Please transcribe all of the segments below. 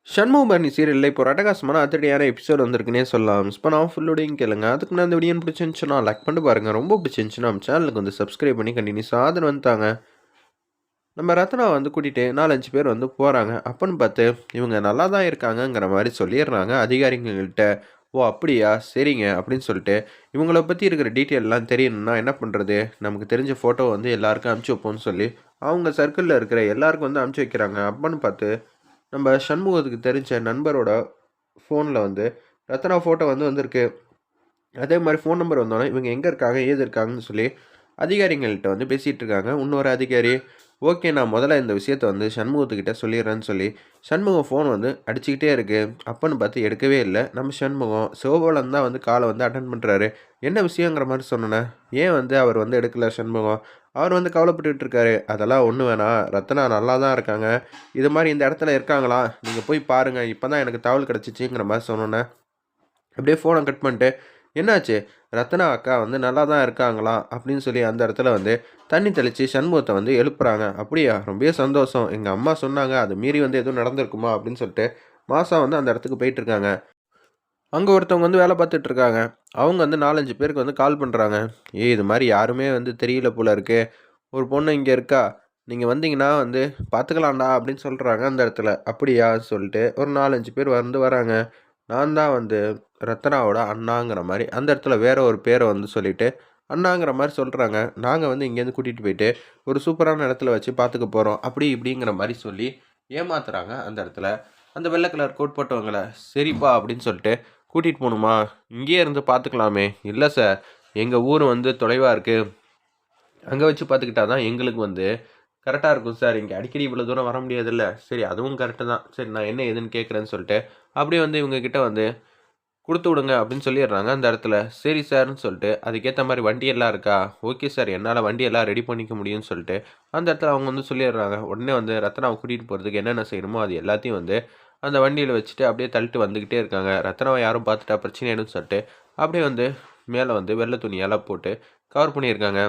சண்முகபரணி சீரியல்ல இப்போ ஒரு அட்டகாசமான அதிரடியான எபிசோட் வந்திருக்குன்னே சொல்லலாம். மிஸ் பண்ணாம ஃபுல்லோடையும் கேளுங்க. அதுக்கு நான் இந்த வீடியோ பிடிச்சிருந்துச்சுன்னா லைக் பண்ணிட்டு பாருங்க. ரொம்ப பிடிச்சிருந்துச்சுன்னா நம்ம சேனலுக்கு வந்து சப்ஸ்கிரைப் பண்ணி கண்டினியூஸ் ஆதரவு வந்துட்டாங்க. நம்ம ரத்னா வந்து கூட்டிட்டு 4, 5 பேர் வந்து போறாங்க. அப்பன்னு பார்த்து இவங்க நல்லா தான் இருக்காங்கங்கிற மாரி சொல்லிடுறாங்க அதிகாரிங்கள்ட்ட. "ஓ! அப்படியா? சரிங்க." அப்படின்னு சொல்லிட்டு இவங்கள பத்தி இருக்கிற டீட்டெயில்லாம் தெரியணும்னா என்ன பண்றது? நமக்கு தெரிஞ்ச ஃபோட்டோ வந்து எல்லாருக்கும் அனுப்பிச்சு வைப்போம்னு சொல்லி, அவங்க சர்க்கிள்ல இருக்கிற எல்லாருக்கும் வந்து அனுப்பிச்சு வைக்கிறாங்க. அப்பன்னு பார்த்து நம்ம சண்முகத்துக்கு தெரிஞ்ச நண்பரோட ஃபோன்ல வந்து ரத்னா ஃபோட்டோ வந்து வந்திருக்கு. அதே மாரி ஃபோன் நம்பர் வந்தோனே, இவங்க எங்க இருக்காங்க? ஏது இருக்காங்கன்னு சொல்லி அதிகாரிங்கள்ட்ட வந்து பேசிட்டு இருக்காங்க. இன்னொரு அதிகாரி, ஓகே நான் முதல்ல இந்த விஷயத்த வந்து சண்முகத்துக்கிட்ட சொல்லிடுறேன்னு சொல்லி, சண்முகம் ஃபோன் வந்து அடிச்சுக்கிட்டே இருக்கு. அப்பன்னு பார்த்து எடுக்கவே இல்ல. நம்ம சண்முகம் சிவபாலன் தான் வந்து கால வந்து அட்டெண்ட் பண்றாரு. என்ன விஷயங்கிற மாரி சொன்னோனே, ஏன் வந்து அவர் வந்து எடுக்கல சண்முகம்? அவர் வந்து கவலைப்பட்டுட்டு இருக்காரு. அதெல்லாம் ஒண்ணும் வேணாம். ரத்னா நல்லா தான் இருக்காங்க. இது மாரி இந்த இடத்துல இருக்காங்களா? நீங்க போய் பாருங்க. இப்ப தான் எனக்கு தகவல் கிடைச்சுச்சுங்கிற மாரி சொன்னோனே, அப்படியே ஃபோன கட் பண்ணிட்டு, "என்னாச்சு? ரத்னா அக்கா வந்து நல்லா தான் இருக்காங்களா?" அப்படின்னு சொல்லி அந்த இடத்துல வந்து தண்ணி தெளிச்சு சண்முகத்த வந்து எழுப்புறாங்க. "அப்படியா? ரொம்பவே சந்தோஷம். எங்க அம்மா சொன்னாங்க. அத மீறி வந்து எதுவும் நடந்திருக்குமா?" அப்படின்னு சொல்லிட்டு மாசா வந்து அந்த இடத்துக்கு போயிட்டுருக்காங்க. அங்க ஒருத்தவங்க வந்து வேலை பார்த்துட்டு இருக்காங்க. அவங்க வந்து 4, 5 பேருக்கு வந்து கால் பண்றாங்க. "ஏய் இது மாரி யாருமே வந்து தெரியல போல இருக்கு. ஒரு பொண்ணு இங்க இருக்கா. நீங்க வந்தீங்கன்னா வந்து பார்த்துக்கலாம்டா" அப்படின்னு சொல்றாங்க அந்த இடத்துல. "அப்படியா?" சொல்லிட்டு ஒரு 4, 5 பேர் வந்து வராங்க. நான் தான் வந்து ரத்னாவோட அண்ணாங்கிற மாரி அந்த இடத்துல வேற ஒரு பேர வந்து சொல்லிட்டு, அண்ணாங்கிற மாரி சொல்றாங்க. நாங்க வந்து இங்கேருந்து கூட்டிட்டு போயிட்டு, ஒரு சூப்பரான இடத்துல வச்சு பார்த்துக்க போறோம். அப்படி இப்படிங்கிற மாரி சொல்லி ஏமாத்துறாங்க அந்த இடத்துல. அந்த வெள்ள கலர் கோட் போட்டவங்கள. "சரிப்பா" அப்படின்னு சொல்லிட்டு கூட்டிட்டு போணுமா? இங்கேயே இருந்து பார்த்துக்கலாமே. "இல்ல சார், எங்க ஊர் வந்து தொலைவா இருக்கு. அங்க வச்சு பார்த்துக்கிட்டா தான் எங்களுக்கு வந்து கரெக்ட்டா இருக்கும் சார். இங்க அடிக்கடி இவ்வளோ தூரம் வர முடியாதுல்ல." சரி அதுவும் கரெக்ட்டு தான். சரி நான் என்ன ஏதுன்னு கேட்குறேன்னு சொல்லிட்டு, அப்படியே வந்து இவங்க கிட்ட வந்து குடுத்து விடுங்க அப்படின்னு சொல்லிடுறாங்க அந்த இடத்துல. சரி சார்ன்னு சொல்லிட்டு, அதுக்கேத்த மாரி வண்டியெல்லாம் இருக்கா? ஓகே சார் என்னால வண்டியெல்லாம் ரெடி பண்ணிக்க முடியும்னு சொல்லிட்டு, அந்த இடத்துல அவங்க வந்து சொல்லிடுறாங்க. உடனே வந்து ரத்னாவ கூட்டிட்டு போறதுக்கு என்னென்ன செய்யணுமோ அது எல்லாத்தையும் வந்து அந்த வண்டியில வச்சுட்டு அப்படியே தள்ளிட்டு வந்துகிட்டே இருக்காங்க. ரத்னாவ யாரும் பார்த்துட்டா பிரச்சனை ஆயிடும்னு சொல்லிட்டு, அப்படியே வந்து மேல வந்து வெள்ள துணியெல்லாம் போட்டு கவர் பண்ணியிருக்காங்க.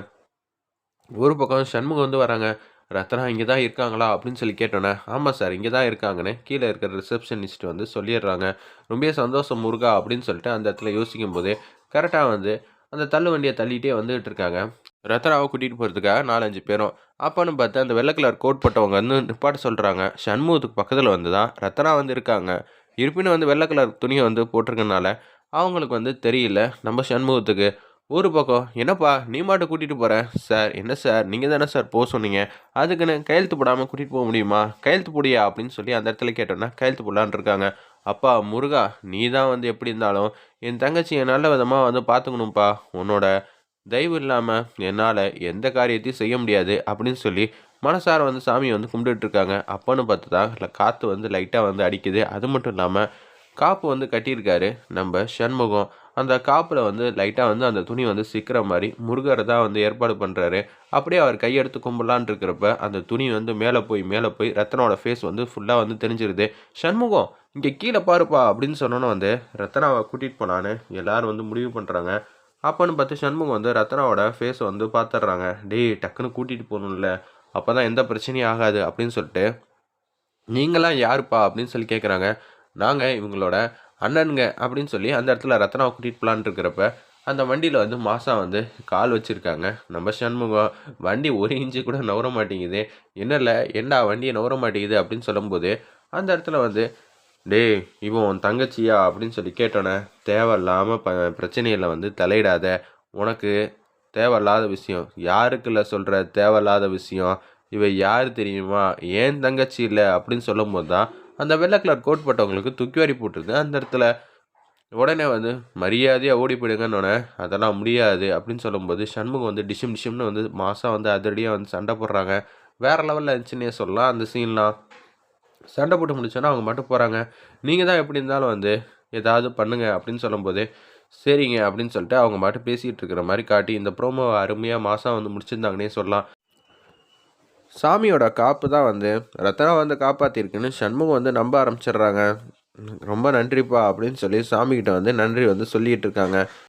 ஒரு பக்கம் சண்முகம் வந்து வராங்க. "ரத்னா இங்க தான் இருக்காங்களா?" அப்படின்னு சொல்லி கேட்டோன்னே, "ஆமா சார் இங்க தான் இருக்காங்கன்னு" கீழ இருக்கிற ரிசப்ஷனிஸ்ட் வந்து சொல்லிடுறாங்க. "ரொம்பவே சந்தோஷம் முருகா" அப்படின்னு சொல்லிட்டு அந்த இடத்துல யோசிக்கும்போதே, கரெக்ட்டா வந்து அந்த தள்ளு வண்டிய தள்ளிட்டே வந்துட்டு இருக்காங்க. ரத்னாவ கூட்டிட்டு போறதுக்காக 4, 5 பேரும். அப்பன்னு பார்த்து அந்த வெள்ள கலர் கோட் போட்டவங்க வந்து நிப்பாட்ட சொல்றாங்க. சண்முகத்துக்கு பக்கத்துல வந்து தான் ரத்னா வந்து இருக்காங்க. இருப்பினும் வந்து வெள்ள கலர் துணிய வந்து போட்டிருக்கனால, அவங்களுக்கு வந்து தெரியல நம்ம சண்முகத்துக்கு. ஒரு பக்கம், "என்னப்பா நீ மாட்டும் கூட்டிட்டு போற?" "சார், என்ன சார் நீங்க தானே சார் சொன்னீங்க. அதுக்குன்னு கையெழுத்து போடாம கூட்டிட்டு போக முடியுமா? கையெழுத்து போடுயா" அப்படின்னு சொல்லி அந்த இடத்துல கேட்டோன்னே, கையெழுத்து போடலான்னு இருக்காங்க. "அப்பா முருகா, நீ தான் வந்து எப்படி இருந்தாலும் என் தங்கச்சிய நல்ல விதமா வந்து பார்த்துக்கணும்ப்பா. உன்னோட தயவு இல்லாம என்னால எந்த காரியத்தையும் செய்ய முடியாது" அப்படின்னு சொல்லி மனசார வந்து சாமிய வந்து கும்பிட்டுட்டு இருக்காங்க. அப்பன்னு பார்த்து தான் காத்து வந்து லைட்டா வந்து அடிக்குது. அது மட்டும் இல்லாம காப்பு வந்து கட்டியிருக்காரு நம்ப சண்முகம். அந்த காப்புல வந்து லைட்டா வந்து அந்த துணி வந்து சிக்குற மாரி முருகர் தான் வந்து ஏற்பாடு பண்றாரு. அப்படியே அவர் கையெடுத்து கும்பிடலான்னு இருக்கிறப்ப, அந்த துணி வந்து மேல போய் ரத்னாவோட ஃபேஸ் வந்து ஃபுல்லா வந்து தெரிஞ்சிருது. "சண்முகம் இங்க கீழ பாருப்பா" அப்படின்னு சொன்னோனே வந்து ரத்னாவ கூட்டிட்டு போலான்னு எல்லாரும் வந்து முடிவு பண்றாங்க. அப்பன்னு பார்த்து சண்முகம் வந்து ரத்னாவோட ஃபேஸ வந்து பார்த்துடுறாங்க. "டேய் டக்குனு கூட்டிட்டு போணும்ல. அப்பதான் எந்த பிரச்சனையும் ஆகாது" அப்படின்னு சொல்லிட்டு, "நீங்கலாம் யாருப்பா?" அப்படின்னு சொல்லி கேட்குறாங்க. "நாங்க இவங்களோட அண்ணனுங்க" அப்படின்னு சொல்லி அந்த இடத்துல ரத்னாவ கூட்டிட்டு போலான்னு இருக்கிறப்ப, அந்த வண்டியில வந்து மாசா வந்து கால் வச்சிருக்காங்க. நம்ம சண்முகம், "வண்டி 1 இன்ச்சு கூட நகர மாட்டேங்குது." "என்னல ஏன்டா வண்டிய நகர மாட்டேங்குது?" அப்படின்னு சொல்லும்போது, அந்த இடத்துல வந்து, "டேய் இவன் உன் தங்கச்சியா?" அப்படின்னு சொல்லி கேட்டோன்னே, "தேவையில்லாம பிரச்சனையில வந்து தலையிடாத. உனக்கு தேவையில்லாத விஷயம். யாருக்குல்ல சொல்ற தேவையில்லாத விஷயம்? இவ யாரு தெரியுமா? என் தங்கச்சி இல்ல" அப்படின்னு சொல்லும்போது தான், அந்த வெள்ள கலர் கோட் போட்டவங்களுக்கு தூக்கி வாரி போட்டுருது அந்த இடத்துல. உடனே வந்து மரியாதையா ஓடி போயிடுங்கன்னோனே, "அதெல்லாம் முடியாது" அப்படின்னு சொல்லும்போது, சண்முகம் வந்து டிஷிம் டிஷிம்னு வந்து மாஸா வந்து அதிரடியா வந்து சண்டை போடுறாங்க. வேற லெவல்ல இருந்துச்சுன்னே சொல்லலாம் அந்த சீன்லாம். சண்டை போட்டு முடிச்சோனே அவங்க பாட்டுக்கு போறாங்க. "நீங்க தான் எப்படி இருந்தாலும் வந்து ஏதாவது பண்ணுங்க" அப்படின்னு சொல்லும்போது, "சரிங்க" அப்படின்னு சொல்லிட்டு அவங்க பாட்டுக்கு பேசிட்டு இருக்கிற மாரி காட்டி, இந்த ப்ரோமோவ அருமையா மாஸா வந்து முடிச்சிருந்தாங்கன்னே சொல்லலாம். சாமியோட காப்பு தான் வந்து ரத்னா வந்து காப்பாத்தியிருக்குன்னு சண்முகம் வந்து நம்ப ஆரம்பிச்சிடுறாங்க. "ரொம்ப நன்றிப்பா" அப்படின்னு சொல்லி சாமிகிட்ட வந்து நன்றி வந்து சொல்லிட்டு இருக்காங்க.